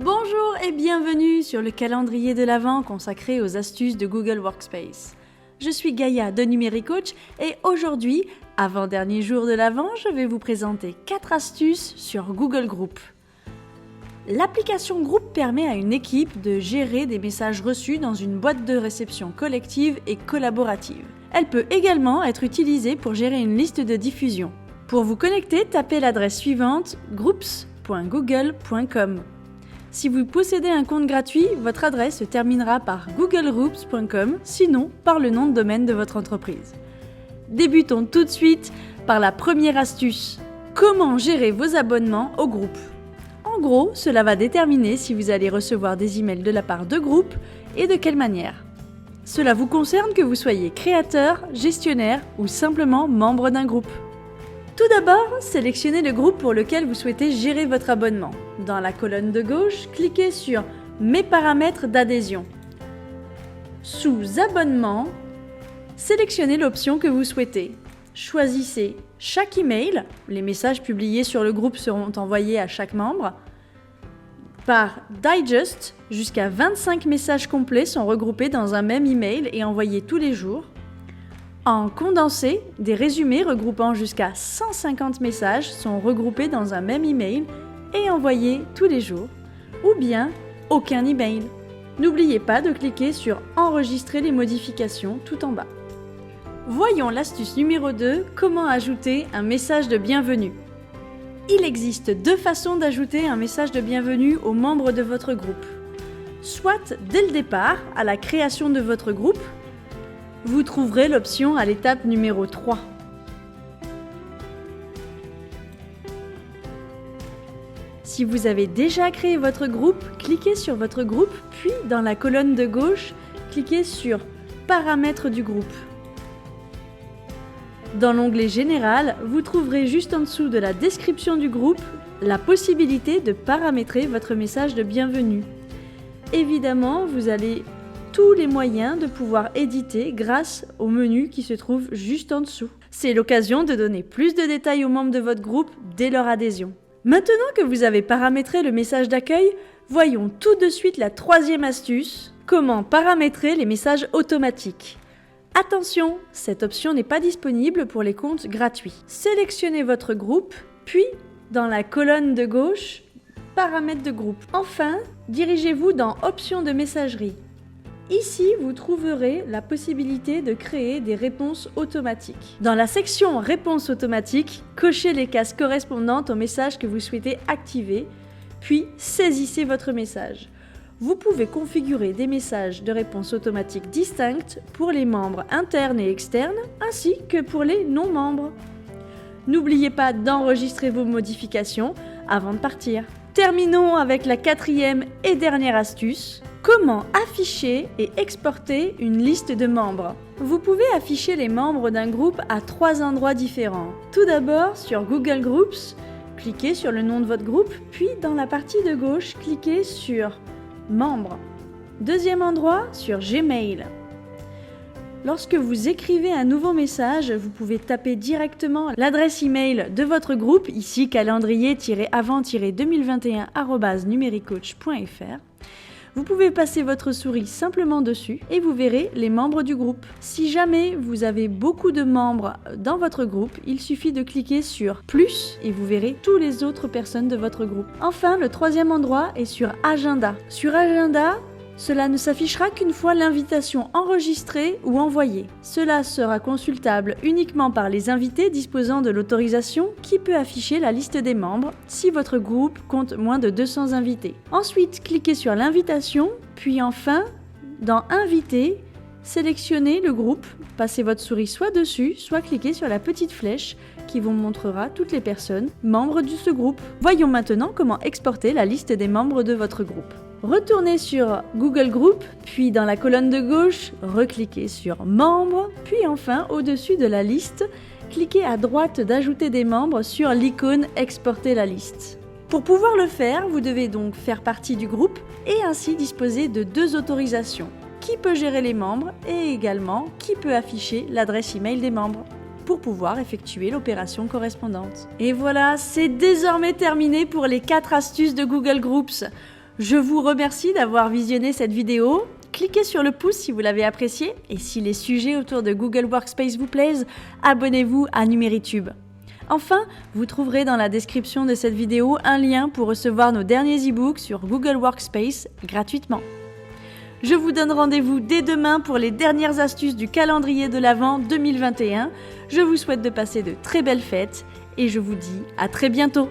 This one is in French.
Bonjour et bienvenue sur le calendrier de l'Avent consacré aux astuces de Google Workspace. Je suis Gaïa de Numéricoach et aujourd'hui, avant-dernier jour de l'Avent, je vais vous présenter 4 astuces sur Google Group. L'application Group permet à une équipe de gérer des messages reçus dans une boîte de réception collective et collaborative. Elle peut également être utilisée pour gérer une liste de diffusion. Pour vous connecter, tapez l'adresse suivante groups.google.com. Si vous possédez un compte gratuit, votre adresse se terminera par googlegroups.com, sinon par le nom de domaine de votre entreprise. Débutons tout de suite par la première astuce. Comment gérer vos abonnements au groupe ? En gros, cela va déterminer si vous allez recevoir des emails de la part de groupes et de quelle manière. Cela vous concerne que vous soyez créateur, gestionnaire ou simplement membre d'un groupe. Tout d'abord, sélectionnez le groupe pour lequel vous souhaitez gérer votre abonnement. Dans la colonne de gauche, cliquez sur « Mes paramètres d'adhésion ». Sous « Abonnement », sélectionnez l'option que vous souhaitez. Choisissez chaque email, les messages publiés sur le groupe seront envoyés à chaque membre. Par Digest, jusqu'à 25 messages complets sont regroupés dans un même email et envoyés tous les jours. En condensé, des résumés regroupant jusqu'à 150 messages sont regroupés dans un même email et envoyés tous les jours, ou bien aucun email. N'oubliez pas de cliquer sur « Enregistrer les modifications » tout en bas. Voyons l'astuce numéro 2, comment ajouter un message de bienvenue. Il existe 2 façons d'ajouter un message de bienvenue aux membres de votre groupe. Soit dès le départ, à la création de votre groupe, vous trouverez l'option à l'étape numéro 3. Si vous avez déjà créé votre groupe, cliquez sur votre groupe, puis dans la colonne de gauche, cliquez sur « Paramètres du groupe ». Dans l'onglet Général, vous trouverez juste en dessous de la description du groupe la possibilité de paramétrer votre message de bienvenue. Évidemment, vous avez tous les moyens de pouvoir éditer grâce au menu qui se trouve juste en dessous. C'est l'occasion de donner plus de détails aux membres de votre groupe dès leur adhésion. Maintenant que vous avez paramétré le message d'accueil, voyons tout de suite la 3e astuce, comment paramétrer les messages automatiques. Attention, cette option n'est pas disponible pour les comptes gratuits. Sélectionnez votre groupe, puis dans la colonne de gauche, Paramètres de groupe. Enfin, dirigez-vous dans Options de messagerie. Ici, vous trouverez la possibilité de créer des réponses automatiques. Dans la section Réponses automatiques, cochez les cases correspondantes au message que vous souhaitez activer, puis saisissez votre message. Vous pouvez configurer des messages de réponse automatique distincts pour les membres internes et externes, ainsi que pour les non-membres. N'oubliez pas d'enregistrer vos modifications avant de partir. Terminons avec la 4e et dernière astuce. Comment afficher et exporter une liste de membres ? Vous pouvez afficher les membres d'un groupe à 3 endroits différents. Tout d'abord, sur Google Groups, cliquez sur le nom de votre groupe, puis dans la partie de gauche, cliquez sur Membres. Deuxième endroit, sur Gmail. Lorsque vous écrivez un nouveau message, vous pouvez taper directement l'adresse email de votre groupe, ici calendrier-avant-2021@numéricoach.fr. Vous pouvez passer votre souris simplement dessus et vous verrez les membres du groupe. Si jamais vous avez beaucoup de membres dans votre groupe, il suffit de cliquer sur « Plus » et vous verrez toutes les autres personnes de votre groupe. Enfin, le 3e endroit est sur « Agenda ». Sur « Agenda », cela ne s'affichera qu'une fois l'invitation enregistrée ou envoyée. Cela sera consultable uniquement par les invités disposant de l'autorisation qui peut afficher la liste des membres si votre groupe compte moins de 200 invités. Ensuite, cliquez sur l'invitation, puis enfin, dans « Inviter », sélectionnez le groupe, passez votre souris soit dessus, soit cliquez sur la petite flèche qui vous montrera toutes les personnes membres de ce groupe. Voyons maintenant comment exporter la liste des membres de votre groupe. Retournez sur Google Group, puis dans la colonne de gauche, recliquez sur Membres, puis enfin au-dessus de la liste, cliquez à droite d'ajouter des membres sur l'icône Exporter la liste. Pour pouvoir le faire, vous devez donc faire partie du groupe et ainsi disposer de 2 autorisations. Qui peut gérer les membres et également qui peut afficher l'adresse email des membres pour pouvoir effectuer l'opération correspondante. Et voilà, c'est désormais terminé pour les 4 astuces de Google Groups. Je vous remercie d'avoir visionné cette vidéo. Cliquez sur le pouce si vous l'avez apprécié et si les sujets autour de Google Workspace vous plaisent, abonnez-vous à Numéritube. Enfin, vous trouverez dans la description de cette vidéo un lien pour recevoir nos derniers e-books sur Google Workspace gratuitement. Je vous donne rendez-vous dès demain pour les dernières astuces du calendrier de l'Avent 2021. Je vous souhaite de passer de très belles fêtes et je vous dis à très bientôt.